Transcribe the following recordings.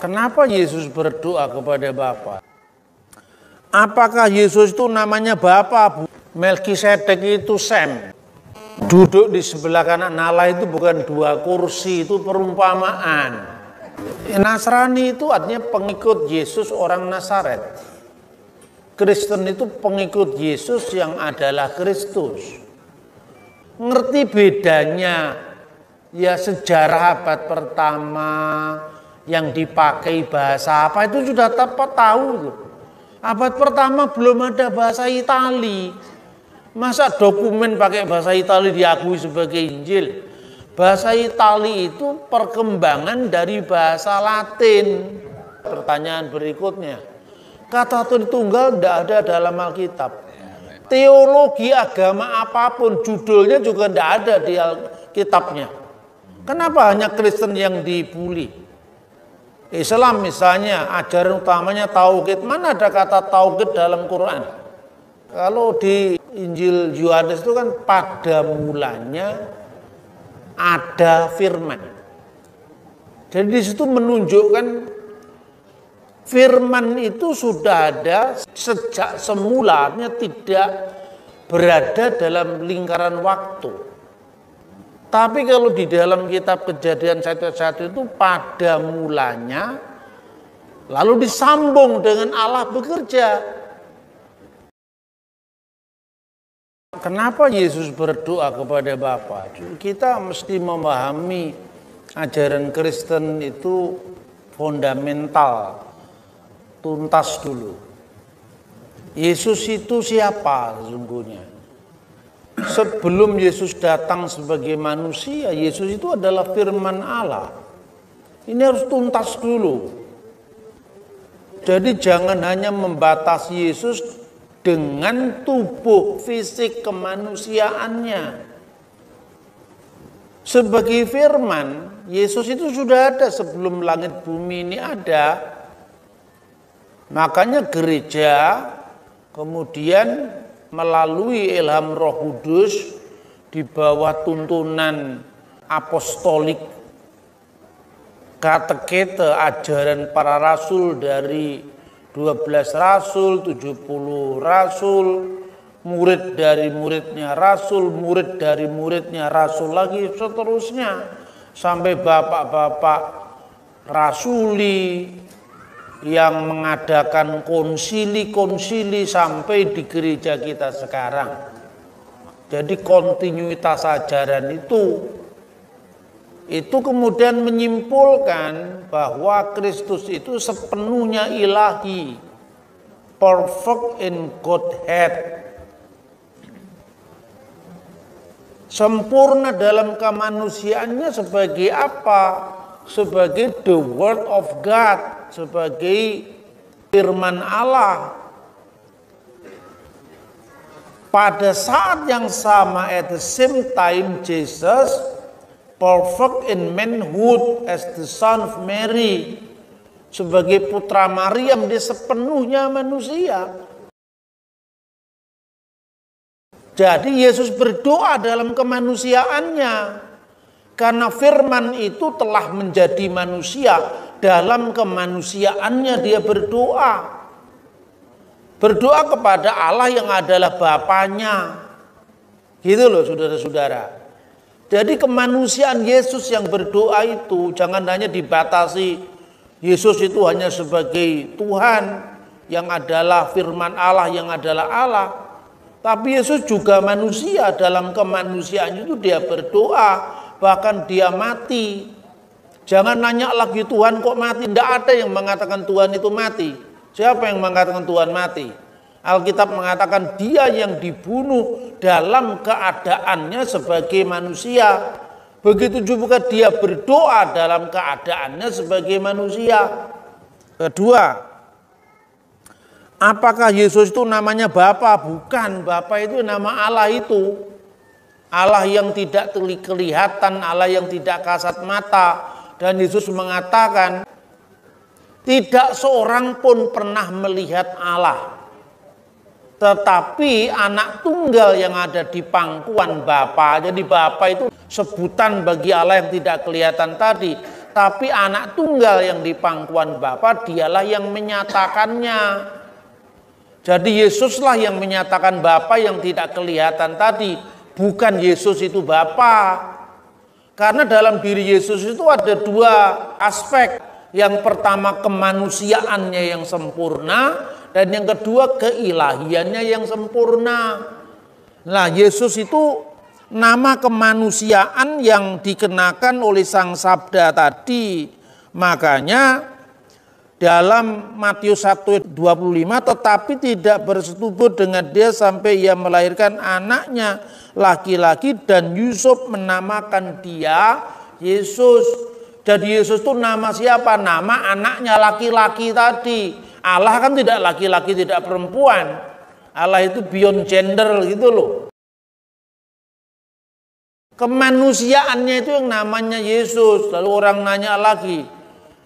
Kenapa Yesus berdoa kepada Bapa? Apakah Yesus itu namanya Bapa? Melkisedek itu Sem. Duduk di sebelah kanan Allah itu bukan dua kursi, itu perumpamaan. Nasrani itu artinya pengikut Yesus orang Nazaret. Kristen itu pengikut Yesus yang adalah Kristus. Ngerti bedanya ya sejarah abad pertama yang dipakai bahasa apa itu sudah tepat tahu. Abad pertama belum ada bahasa Itali. Masa dokumen pakai bahasa Itali diakui sebagai Injil? Bahasa Itali itu perkembangan dari bahasa Latin. Pertanyaan berikutnya, kata Tritunggal tidak ada dalam Alkitab. Teologi agama apapun judulnya juga tidak ada di Alkitabnya. Kenapa hanya Kristen yang dibully? Islam misalnya ajaran utamanya tauhid. Mana ada kata tauhid dalam Quran? Kalau di Injil Yohanes itu kan pada mulanya ada firman. Jadi di situ menunjukkan firman itu sudah ada sejak semulanya, tidak berada dalam lingkaran waktu. Tapi kalau di dalam kitab Kejadian 1:1 itu pada mulanya, lalu disambung dengan Allah bekerja. Kenapa Yesus berdoa kepada Bapa? Kita mesti memahami ajaran Kristen itu fundamental, tuntas dulu. Yesus itu siapa sesungguhnya? Sebelum Yesus datang sebagai manusia, Yesus itu adalah firman Allah. Ini harus tuntas dulu. Jadi jangan hanya membatasi Yesus dengan tubuh fisik kemanusiaannya. Sebagai firman, Yesus itu sudah ada sebelum langit bumi ini ada. Makanya gereja kemudian melalui ilham Roh Kudus di bawah tuntunan apostolik, katekete ajaran para rasul dari 12 rasul, 70 rasul, murid dari muridnya rasul, murid dari muridnya rasul lagi seterusnya sampai bapak-bapak rasuli yang mengadakan konsili-konsili sampai di gereja kita sekarang. Jadi kontinuitas ajaran itu kemudian menyimpulkan bahwa Kristus itu sepenuhnya ilahi, perfect in Godhead, sempurna dalam kemanusiaannya sebagai apa? Sebagai the word of God, sebagai firman Allah. Pada saat yang sama, at the same time, Jesus perfect in manhood as the son of Mary, sebagai putra Maryam, dia sepenuhnya manusia. Jadi Yesus berdoa dalam kemanusiaannya, karena firman itu telah menjadi manusia. Dalam kemanusiaannya dia berdoa. Berdoa kepada Allah yang adalah Bapanya. Gitu loh saudara-saudara. Jadi kemanusiaan Yesus yang berdoa itu jangan hanya dibatasi Yesus itu hanya sebagai Tuhan yang adalah firman Allah, yang adalah Allah. Tapi Yesus juga manusia, dalam kemanusiaan itu dia berdoa, bahkan dia mati. Jangan nanya lagi Tuhan kok mati, tidak ada yang mengatakan Tuhan itu mati. Siapa yang mengatakan Tuhan mati? Alkitab mengatakan dia yang dibunuh dalam keadaannya sebagai manusia. Begitu juga dia berdoa dalam keadaannya sebagai manusia. Kedua, apakah Yesus itu namanya Bapa? Bukan, Bapa itu nama Allah itu. Allah yang tidak kelihatan, Allah yang tidak kasat mata. Dan Yesus mengatakan, tidak seorang pun pernah melihat Allah. Tetapi anak tunggal yang ada di pangkuan Bapa. Jadi Bapa itu sebutan bagi Allah yang tidak kelihatan tadi. tapi anak tunggal yang di pangkuan Bapa dialah yang menyatakannya. Jadi Yesuslah yang menyatakan Bapa yang tidak kelihatan tadi, bukan Yesus itu Bapa. Karena dalam diri Yesus itu ada dua aspek. Yang pertama kemanusiaannya yang sempurna, dan yang kedua keilahiannya yang sempurna. Nah, Yesus itu nama kemanusiaan yang dikenakan oleh Sang Sabda tadi. Makanya dalam Matius 1:25, tetapi tidak bersetubuh dengan dia sampai ia melahirkan anaknya laki-laki, dan Yusuf menamakan dia Yesus. Jadi Yesus itu nama siapa? Nama anaknya laki-laki tadi. Allah kan tidak laki-laki, tidak perempuan. Allah itu beyond gender gitu loh. Kemanusiaannya itu yang namanya Yesus. Lalu orang nanya lagi,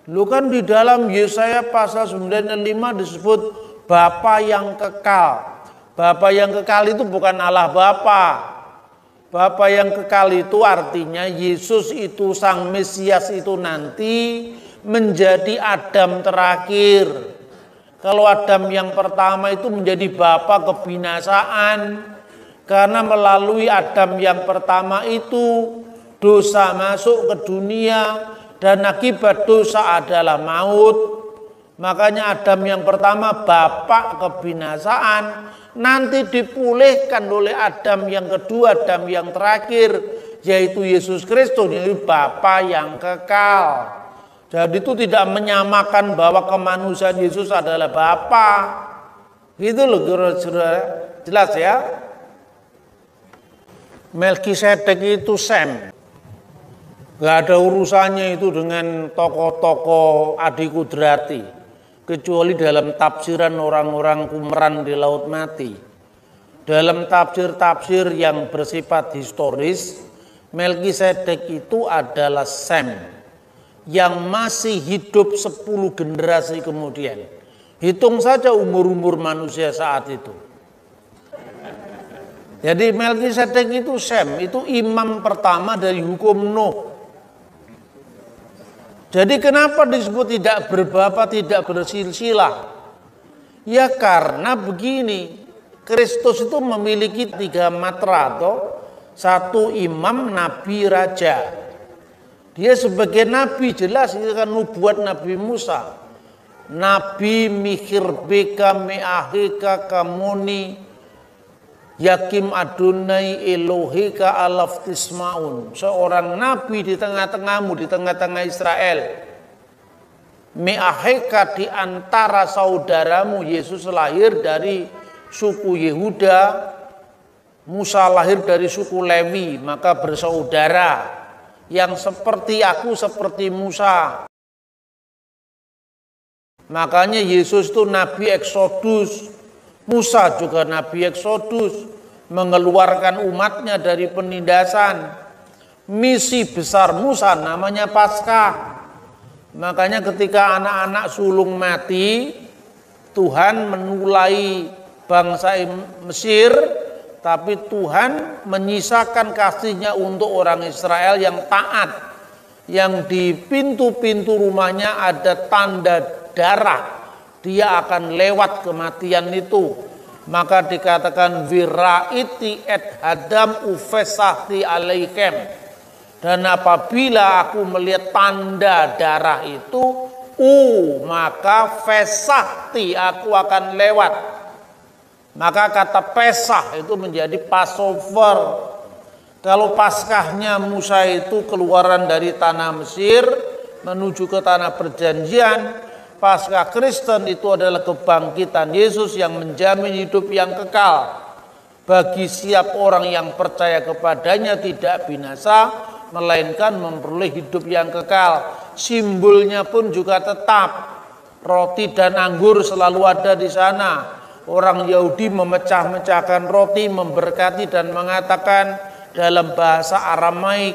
lu kan di dalam Yesaya pasal 95 disebut Bapa yang kekal. Bapa yang kekal itu bukan Allah Bapa. Bapa yang kekal itu artinya Yesus itu Sang Mesias itu nanti menjadi Adam terakhir. Kalau Adam yang pertama itu menjadi bapa kebinasaan, karena melalui Adam yang pertama itu dosa masuk ke dunia, dan akibat dosa adalah maut. Makanya Adam yang pertama bapak kebinasaan, nanti dipulihkan oleh Adam yang kedua, Adam yang terakhir, yaitu Yesus Kristus, yaitu Bapa yang kekal. Jadi itu tidak menyamakan bahwa kemanusiaan Yesus adalah Bapa. Gitu loh, saudara. Jelas ya? Melkisedek itu Sem. Gak ada urusannya itu dengan tokoh-tokoh Adi Kudrati, kecuali dalam tafsiran orang-orang kumeran di Laut Mati. Dalam tafsir-tafsir yang bersifat historis, Melkisedek itu adalah Sem yang masih hidup 10 generasi kemudian. Hitung saja umur-umur manusia saat itu. Jadi Melkisedek itu Sem, itu imam pertama dari hukum Nuh. Jadi kenapa disebut tidak berbapa, tidak bersilsilah? Ya karena begini, Kristus itu memiliki 3 matra, satu imam, nabi, raja. Dia sebagai nabi jelas itu kan nubuat Nabi Musa. Nabi mihirbeka meahika kamuni yakim Adonai Elohika alaftismaun. Seorang nabi di tengah-tengahmu, di tengah-tengah Israel. Meahika di antara saudaramu. Yesus lahir dari suku Yehuda, Musa lahir dari suku Lewi, maka bersaudara. Yang seperti aku, seperti Musa. Makanya Yesus itu nabi Eksodus. Musa juga nabi Eksodus, mengeluarkan umatnya dari penindasan. Misi besar Musa namanya Paskah. Makanya ketika anak-anak sulung mati, Tuhan menulai bangsa Mesir, tapi Tuhan menyisakan kasihnya untuk orang Israel yang taat, yang di pintu-pintu rumahnya ada tanda darah. Dia akan lewat kematian itu. Maka dikatakan wiraiti et hadam ufesahti alaikem. Dan apabila aku melihat tanda darah itu, maka fesahti, aku akan lewat. Maka kata Pesah itu menjadi Passover. Kalau Paskahnya Musa itu keluaran dari tanah Mesir menuju ke tanah perjanjian, Paskah Kristen itu adalah kebangkitan Yesus yang menjamin hidup yang kekal bagi setiap orang yang percaya kepadanya, tidak binasa melainkan memperoleh hidup yang kekal. Simbolnya pun juga tetap, roti dan anggur selalu ada di sana. Orang Yahudi memecah-mecahkan roti, memberkati dan mengatakan dalam bahasa Aramaik,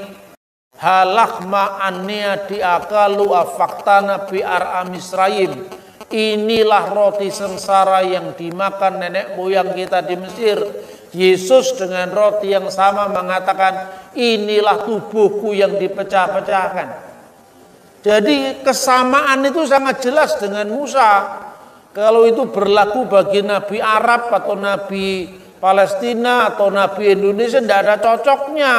halakma annia diakalu afaktana bi'ar amisraim. Inilah roti sengsara yang dimakan nenek moyang kita di Mesir. Yesus dengan roti yang sama mengatakan, inilah tubuhku yang dipecah-pecahkan. Jadi kesamaan itu sangat jelas dengan Musa. Kalau itu berlaku bagi Nabi Arab atau Nabi Palestina atau Nabi Indonesia, tidak ada cocoknya.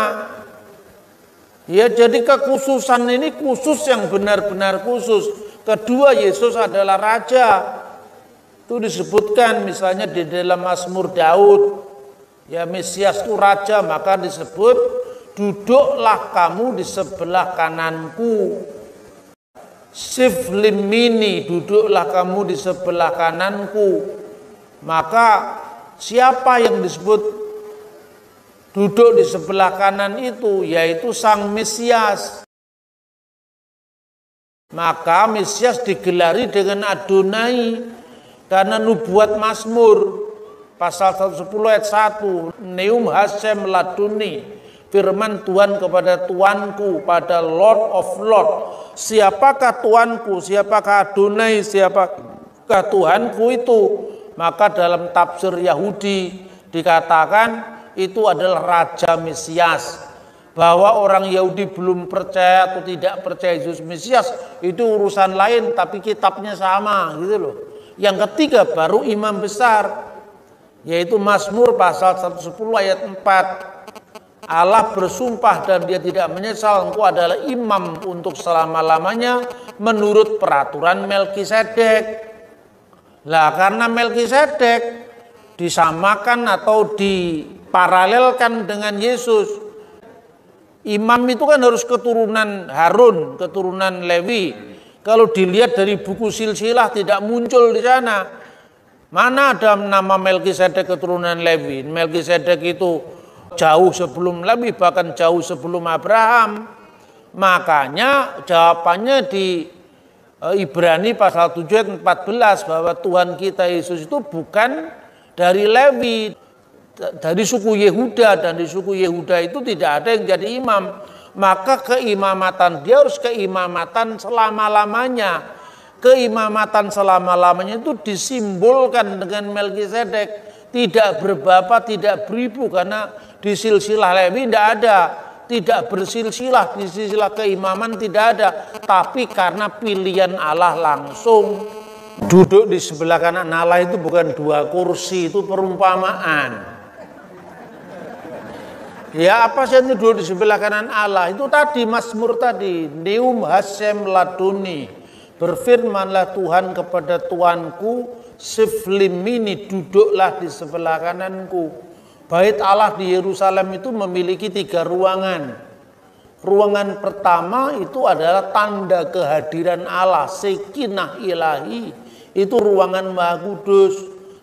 Ya, jadi kekhususan ini khusus yang benar-benar khusus. Kedua, Yesus adalah Raja. Itu disebutkan misalnya di dalam Mazmur Daud. Ya, Mesias itu Raja, maka disebut, duduklah kamu di sebelah kananku. Siflimini, duduklah kamu di sebelah kananku. Maka siapa yang disebut duduk di sebelah kanan itu? Yaitu Sang Mesias. Maka Mesias digelari dengan Adonai karena nubuat Mazmur pasal 110 ayat 1, Neum Hashem Laduni, firman Tuhan kepada Tuanku, pada Lord of Lord. Siapakah Tuanku, siapakah Adonai, siapakah Tuhanku itu? Maka dalam tafsir Yahudi dikatakan itu adalah Raja Mesias. Bahwa orang Yahudi belum percaya atau tidak percaya Yesus Mesias itu urusan lain, tapi kitabnya sama gitu loh. Yang ketiga baru imam besar, yaitu Mazmur pasal 110 ayat 4. Allah bersumpah dan dia tidak menyesal, engkau adalah imam untuk selama-lamanya menurut peraturan Melkisedek. Lah karena Melkisedek disamakan atau diparalelkan dengan Yesus. Imam itu kan harus keturunan Harun, keturunan Lewi. Kalau dilihat dari buku silsilah tidak muncul di sana. Mana ada nama Melkisedek keturunan Lewi? Melkisedek itu jauh sebelum Lewi, bahkan jauh sebelum Abraham. Makanya jawabannya di Ibrani pasal 7 ayat 14 bahwa Tuhan kita Yesus itu bukan dari Lewi, dari suku Yehuda, dan di suku Yehuda itu tidak ada yang jadi imam. Maka keimamatan dia harus keimamatan selama-lamanya. Keimamatan selama-lamanya itu disimbolkan dengan Melkisedek, tidak berbapak, tidak beribu, karena di silsilah Lewi tidak ada, tidak bersilsilah, di silsilah keimaman tidak ada, tapi karena pilihan Allah langsung. Duduk di sebelah kanan Allah itu bukan dua kursi, itu perumpamaan. Ya apa sih yang duduk di sebelah kanan Allah? Itu tadi Mazmur tadi, Neum Hashem Laduni, berfirmanlah Tuhan kepada Tuanku, Siflimini, duduklah di sebelah kananku. Bait Allah di Yerusalem itu memiliki 3 ruangan. Ruangan pertama itu adalah tanda kehadiran Allah, Sekinah Ilahi. Itu ruangan Maha Kudus.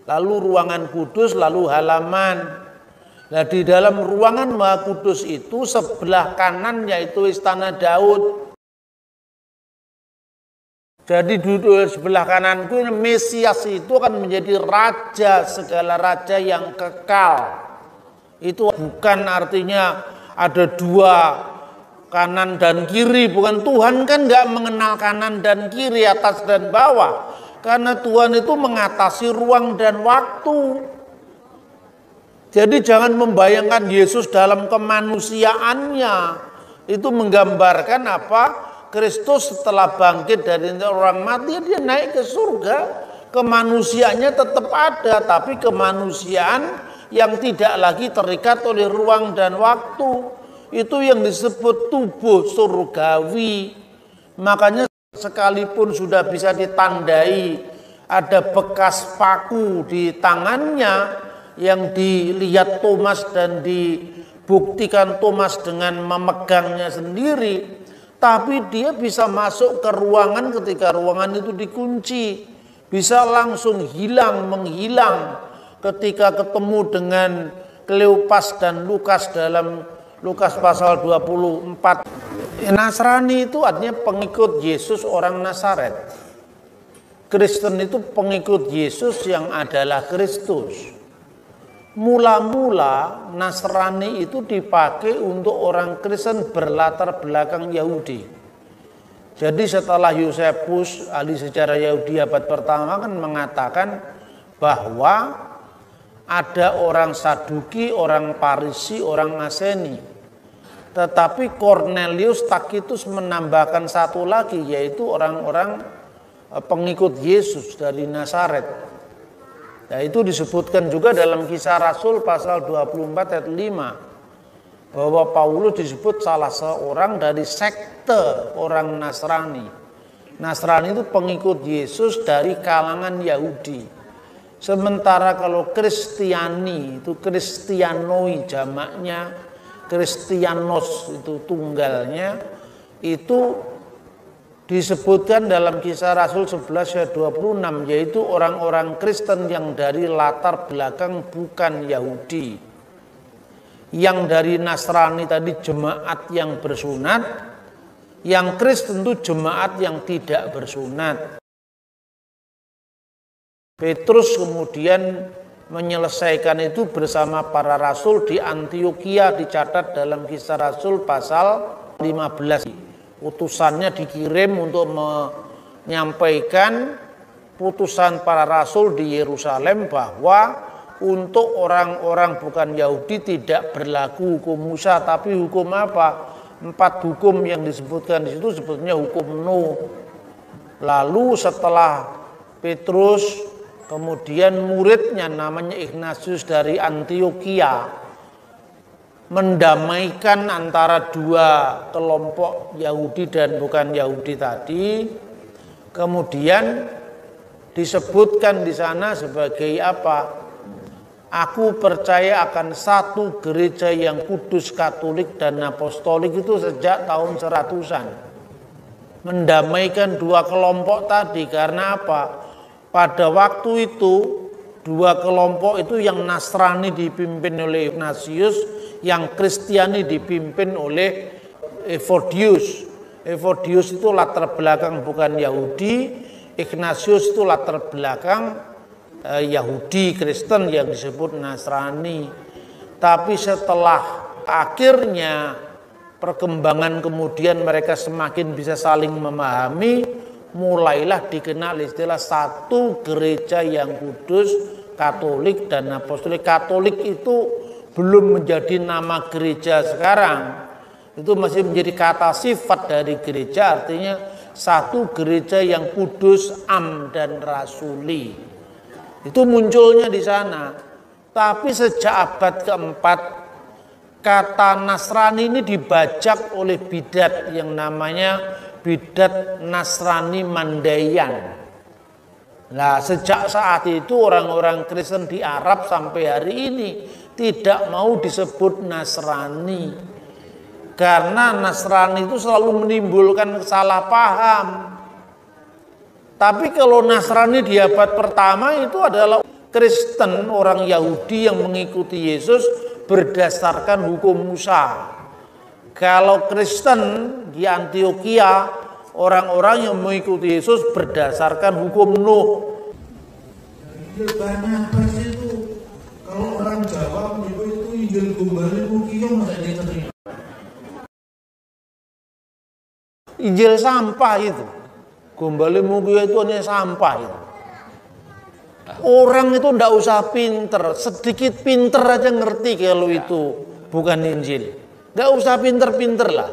Lalu ruangan kudus, lalu halaman. Nah di dalam ruangan Maha Kudus itu sebelah kanan yaitu Istana Daud. Jadi duduk sebelah kananku, Mesias itu akan menjadi raja, segala raja yang kekal. Itu bukan artinya ada 2 kanan dan kiri, bukan. Tuhan kan nggak mengenal kanan dan kiri, atas dan bawah, karena Tuhan itu mengatasi ruang dan waktu. Jadi jangan membayangkan Yesus dalam kemanusiaannya. Itu menggambarkan apa? Kristus setelah bangkit dari orang mati, dia naik ke surga. Kemanusiaannya tetap ada, tapi kemanusiaan yang tidak lagi terikat oleh ruang dan waktu. Itu yang disebut tubuh surgawi. Makanya sekalipun sudah bisa ditandai, ada bekas paku di tangannya, yang dilihat Thomas dan dibuktikan Thomas dengan memegangnya sendiri, tapi dia bisa masuk ke ruangan ketika ruangan itu dikunci, bisa langsung menghilang ketika ketemu dengan Kleopas dan Lukas dalam Lukas pasal 24. Nasrani itu artinya pengikut Yesus orang Nazaret. Kristen itu pengikut Yesus yang adalah Kristus. Mula-mula Nasrani itu dipakai untuk orang Kristen berlatar belakang Yahudi. Jadi setelah Yosefus, ahli sejarah Yahudi abad pertama, kan mengatakan bahwa ada orang Saduki, orang Parisi, orang Aseni. Tetapi Cornelius Tacitus menambahkan satu lagi, yaitu orang-orang pengikut Yesus dari Nazaret. Nah, itu disebutkan juga dalam Kisah Rasul pasal 24 ayat 5. Bahwa Paulus disebut salah seorang dari sekte orang Nasrani. Nasrani itu pengikut Yesus dari kalangan Yahudi. Sementara kalau Kristiani itu Kristianoi jamaknya, Kristianos itu tunggalnya, itu disebutkan dalam Kisah Rasul 11 ayat 26, yaitu orang-orang Kristen yang dari latar belakang bukan Yahudi. Yang dari Nasrani tadi jemaat yang bersunat, yang Kristen itu jemaat yang tidak bersunat. Petrus kemudian menyelesaikan itu bersama para rasul di Antioquia, dicatat dalam Kisah Rasul pasal 15. Utusannya dikirim untuk menyampaikan putusan para rasul di Yerusalem bahwa untuk orang-orang bukan Yahudi tidak berlaku hukum Musa, tapi hukum apa? 4 hukum yang disebutkan di situ sebetulnya hukum Nuh. Lalu setelah Petrus, kemudian muridnya namanya Ignatius dari Antioquia mendamaikan antara dua kelompok Yahudi dan bukan Yahudi tadi, kemudian disebutkan di sana sebagai apa? Aku percaya akan satu gereja yang kudus, katolik dan apostolik, itu sejak tahun 100-an. Mendamaikan dua kelompok tadi karena apa? Pada waktu itu dua kelompok itu yang Nasrani dipimpin oleh Ignatius, yang Kristiani dipimpin oleh Evodius. Evodius itu latar belakang bukan Yahudi, Ignatius itu latar belakang Yahudi Kristen yang disebut Nasrani. Tapi setelah akhirnya perkembangan kemudian mereka semakin bisa saling memahami, mulailah dikenal istilah satu gereja yang kudus, katolik dan apostolik. Katolik itu belum menjadi nama gereja sekarang, itu masih menjadi kata sifat dari gereja, artinya satu gereja yang kudus, am dan rasuli. Itu munculnya di sana. Tapi sejak abad keempat, kata Nasrani ini dibajak oleh bidat yang namanya bidat Nasrani Mandaiyan. Nah, sejak saat itu orang-orang Kristen di Arab sampai hari ini tidak mau disebut Nasrani. Karena Nasrani itu selalu menimbulkan salah paham. Tapi kalau Nasrani di abad pertama itu adalah Kristen, orang Yahudi yang mengikuti Yesus berdasarkan hukum Musa. Kalau Kristen di Antioquia, orang-orang yang mengikuti Yesus berdasarkan hukum Nuh. Injil Barnabas itu, kalau orang Jawa menyebut itu Injil Gombale Mukio, masa dia terima? Injil sampah itu. Gombale Mukio itu hanya sampah itu. Orang itu ndak usah pinter, sedikit pinter aja ngerti kalau itu bukan Injil. Nggak usah pinter-pinter lah.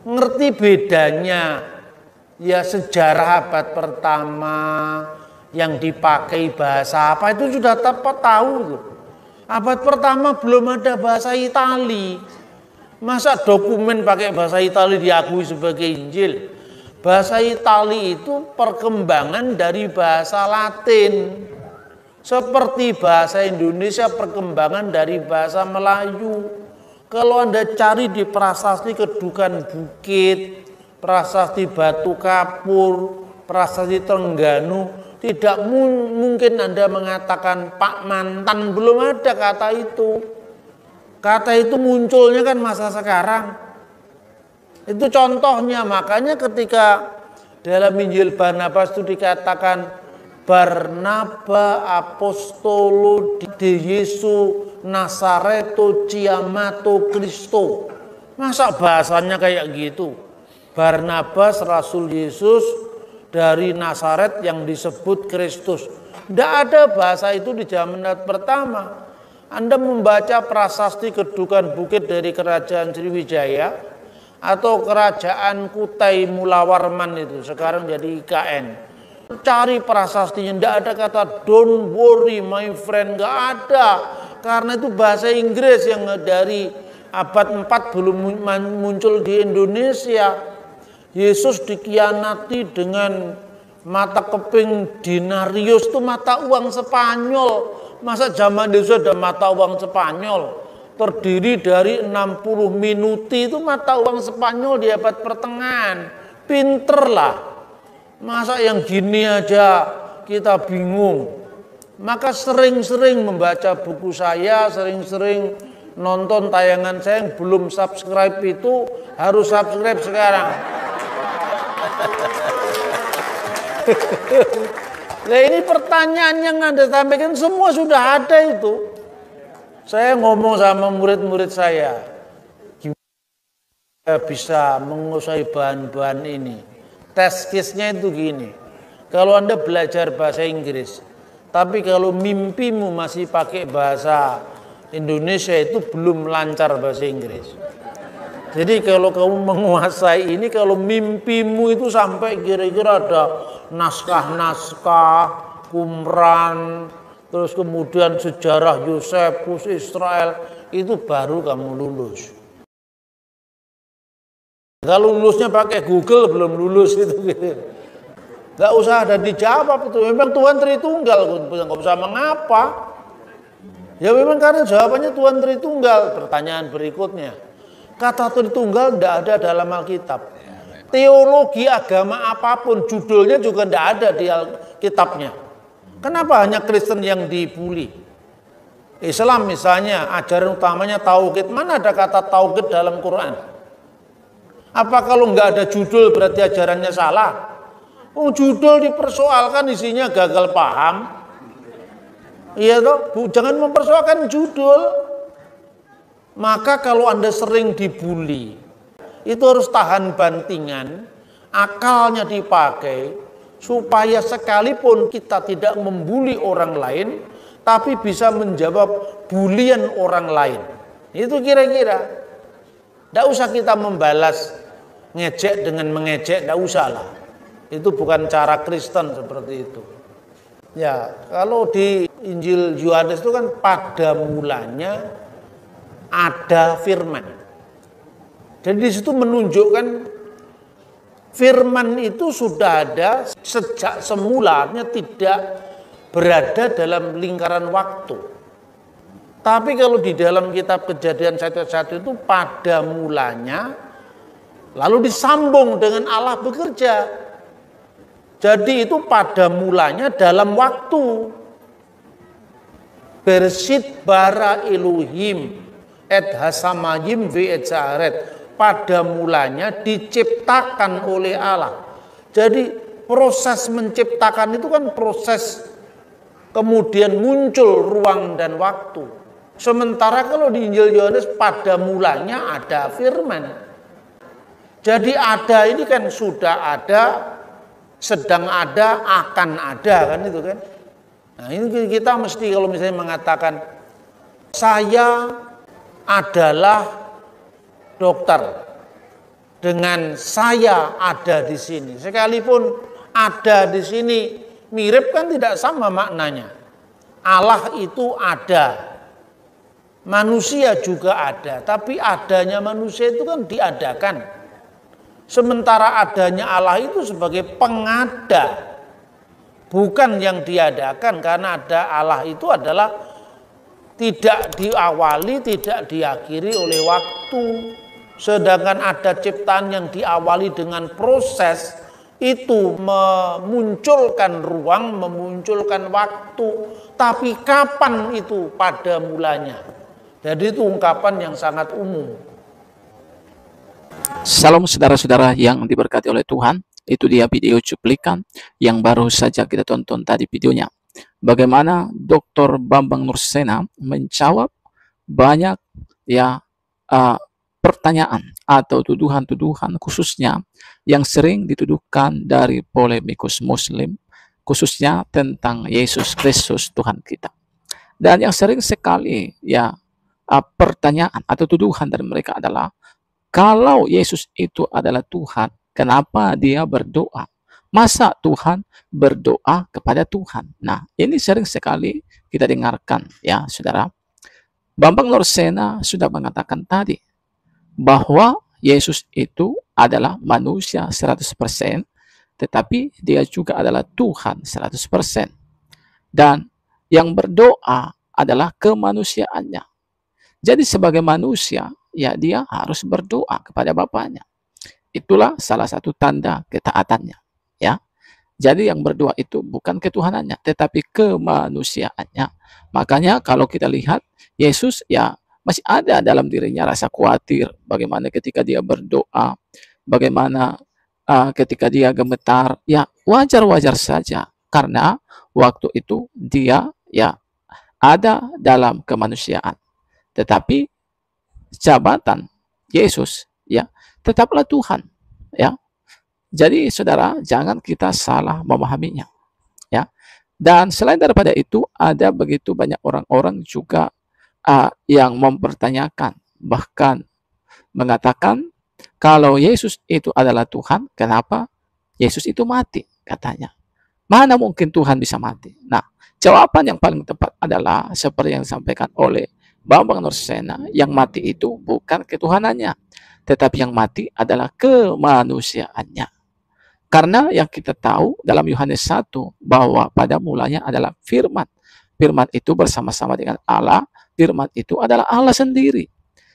Ngerti bedanya ya sejarah abad pertama yang dipakai bahasa apa itu sudah tepat tahu. Abad pertama belum ada bahasa Itali. Masa dokumen pakai bahasa Itali diakui sebagai Injil? Bahasa Itali itu perkembangan dari bahasa Latin. Seperti bahasa Indonesia perkembangan dari bahasa Melayu. Kalau Anda cari di prasasti Kedukan Bukit, prasasti Batu Kapur, prasasti Trengganu, tidak mungkin Anda mengatakan Pak Mantan, belum ada kata itu. Kata itu munculnya kan masa sekarang. Itu contohnya, makanya ketika dalam Injil Barnabas itu dikatakan Barnaba apostolo de Yesu Nazareto Chiamato Kristo. Masa bahasanya kayak gitu? Barnabas Rasul Yesus dari Nazaret yang disebut Kristus. Tidak ada bahasa itu di zaman pertama. Anda membaca prasasti Kedukan Bukit dari Kerajaan Sriwijaya atau Kerajaan Kutai Mulawarman itu, sekarang jadi IKN. Cari prasastinya, tidak ada kata don't worry my friend, nggak ada. Karena itu bahasa Inggris yang dari abad 4 belum muncul di Indonesia. Yesus dikhianati dengan mata keping denarius, itu mata uang Spanyol. Masa zaman Yesus ada mata uang Spanyol? Terdiri dari 60 minuti, itu mata uang Spanyol di abad pertengahan. Pinter lah. Masa yang gini aja kita bingung. Maka sering-sering membaca buku saya, sering-sering nonton tayangan saya. Yang belum subscribe itu harus subscribe sekarang. Nah, ini pertanyaan yang Anda sampaikan semua sudah ada itu. Saya ngomong sama murid-murid saya, gimana bisa menguasai bahan-bahan ini. Test case-nya itu gini, kalau Anda belajar bahasa Inggris, tapi kalau mimpimu masih pakai bahasa Indonesia, itu belum lancar bahasa Inggris. Jadi kalau kamu menguasai ini, kalau mimpimu itu sampai kira-kira ada naskah-naskah, Qumran, terus kemudian sejarah Yosefus Israel, itu baru kamu lulus. Kalau lulusnya pakai Google belum lulus itu gitu. Gak usah ada dijawab itu. Memang Tuhan Tritunggal, nggak usah mengapa. Ya memang karena jawabannya Tuhan Tritunggal. Pertanyaan berikutnya, kata Tritunggal tidak ada dalam Alkitab. Teologi agama apapun judulnya juga tidak ada di Alkitabnya. Kenapa hanya Kristen yang dibully? Islam misalnya ajaran utamanya tauhid. Mana ada kata tauhid dalam Quran? Apa kalau nggak ada judul berarti ajarannya salah? Oh, judul dipersoalkan isinya gagal paham. Iya toh, jangan mempersoalkan judul. Maka kalau Anda sering dibully, itu harus tahan bantingan, akalnya dipakai supaya sekalipun kita tidak membuli orang lain, tapi bisa menjawab bulian orang lain. Itu kira-kira. Tidak usah kita membalas ngejek dengan mengejek, tidak usah lah. Itu bukan cara Kristen seperti itu. Ya, kalau di Injil Yohanes itu kan pada mulanya ada firman. Jadi di situ menunjukkan firman itu sudah ada sejak semulanya, tidak berada dalam lingkaran waktu. Tapi kalau di dalam kitab Kejadian 1:1 itu pada mulanya, lalu disambung dengan Allah bekerja. Jadi itu pada mulanya dalam waktu. Bersit bara Elohim et hasamayim ve et zaaret. Pada mulanya diciptakan oleh Allah. Jadi proses menciptakan itu kan proses kemudian muncul ruang dan waktu. Sementara kalau di Injil Yohanes pada mulanya ada firman. Jadi ada ini kan sudah ada, sedang ada, akan ada kan itu kan. Nah ini kita mesti kalau misalnya mengatakan saya adalah dokter dengan saya ada di sini. Sekalipun ada di sini mirip kan tidak sama maknanya. Allah itu ada. Manusia juga ada, tapi adanya manusia itu kan diadakan. Sementara adanya Allah itu sebagai pengada, bukan yang diadakan, karena ada Allah itu adalah tidak diawali, tidak diakhiri oleh waktu. Sedangkan ada ciptaan yang diawali dengan proses, itu memunculkan ruang, memunculkan waktu. Tapi kapan itu pada mulanya? Jadi itu ungkapan yang sangat umum. Salam saudara-saudara yang diberkati oleh Tuhan. Itu dia video cuplikan yang baru saja kita tonton tadi videonya. Bagaimana Dr. Bambang Nursena menjawab banyak pertanyaan atau tuduhan-tuduhan khususnya yang sering dituduhkan dari polemikus Muslim, khususnya tentang Yesus Kristus Tuhan kita. Dan yang sering sekali ya pertanyaan atau tuduhan dari mereka adalah, kalau Yesus itu adalah Tuhan, kenapa dia berdoa? Masa Tuhan berdoa kepada Tuhan? Nah, ini sering sekali kita dengarkan ya, Saudara. Bambang Nursena sudah mengatakan tadi bahwa Yesus itu adalah manusia 100%, tetapi dia juga adalah Tuhan 100%. Dan yang berdoa adalah kemanusiaannya. Jadi sebagai manusia, ya dia harus berdoa kepada Bapaknya. Itulah salah satu tanda ketaatannya. Ya, jadi yang berdoa itu bukan ketuhanannya, tetapi kemanusiaannya. Makanya kalau kita lihat Yesus ya masih ada dalam dirinya rasa khawatir. Bagaimana ketika dia berdoa, bagaimana ketika dia gemetar, ya wajar-wajar saja. Karena waktu itu dia ya ada dalam kemanusiaan. Tetapi jabatan Yesus ya tetaplah Tuhan ya. Jadi saudara, jangan kita salah memahaminya ya. Dan selain daripada itu, ada begitu banyak orang-orang juga yang mempertanyakan, bahkan mengatakan kalau Yesus itu adalah Tuhan, kenapa Yesus itu mati, katanya. Mana mungkin Tuhan bisa mati? Nah, jawaban yang paling tepat adalah seperti yang disampaikan oleh Bambang Nursena, yang mati itu bukan ketuhanannya, tetapi yang mati adalah kemanusiaannya. Karena yang kita tahu dalam Yohanes 1 bahwa pada mulanya adalah firman. Firman itu bersama-sama dengan Allah, firman itu adalah Allah sendiri.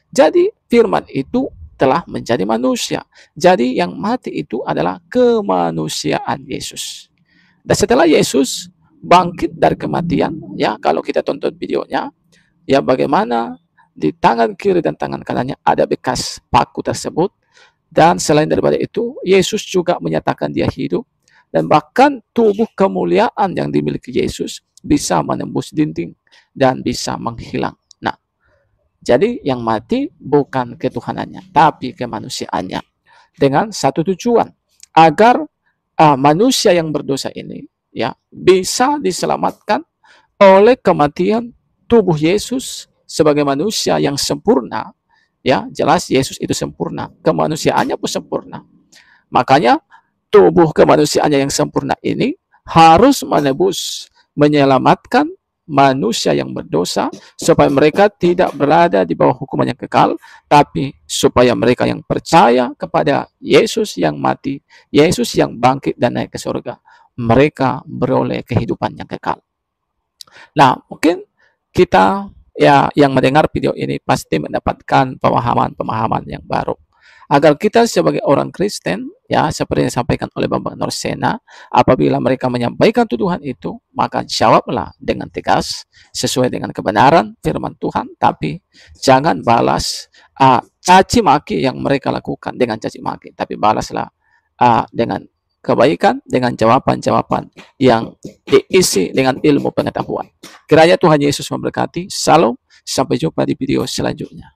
Jadi firman itu telah menjadi manusia. Jadi yang mati itu adalah kemanusiaan Yesus. Dan setelah Yesus bangkit dari kematian, ya kalau kita tonton videonya, ya bagaimana di tangan kiri dan tangan kanannya ada bekas paku tersebut. Dan selain daripada itu, Yesus juga menyatakan dia hidup. Dan bahkan tubuh kemuliaan yang dimiliki Yesus bisa menembus dinding dan bisa menghilang. Nah, jadi yang mati bukan ketuhanannya, tapi kemanusiaannya. Dengan satu tujuan, agar manusia yang berdosa ini ya bisa diselamatkan oleh kematian tubuh Yesus sebagai manusia yang sempurna. Ya, jelas Yesus itu sempurna, kemanusiaannya pun sempurna. Makanya tubuh kemanusiaannya yang sempurna ini harus menebus, menyelamatkan manusia yang berdosa supaya mereka tidak berada di bawah hukuman yang kekal, tapi supaya mereka yang percaya kepada Yesus yang mati, Yesus yang bangkit dan naik ke surga, mereka beroleh kehidupan yang kekal. Nah, mungkin kita ya yang mendengar video ini pasti mendapatkan pemahaman-pemahaman yang baru. Agar kita sebagai orang Kristen, ya seperti yang disampaikan oleh Bambang Nursena, apabila mereka menyampaikan tuduhan itu, maka jawablah dengan tegas, sesuai dengan kebenaran firman Tuhan, tapi jangan balas caci maki yang mereka lakukan dengan caci maki, tapi balaslah dengan kebaikan, dengan jawaban-jawaban yang diisi dengan ilmu pengetahuan. Kiranya Tuhan Yesus memberkati. Salam, sampai jumpa di video selanjutnya.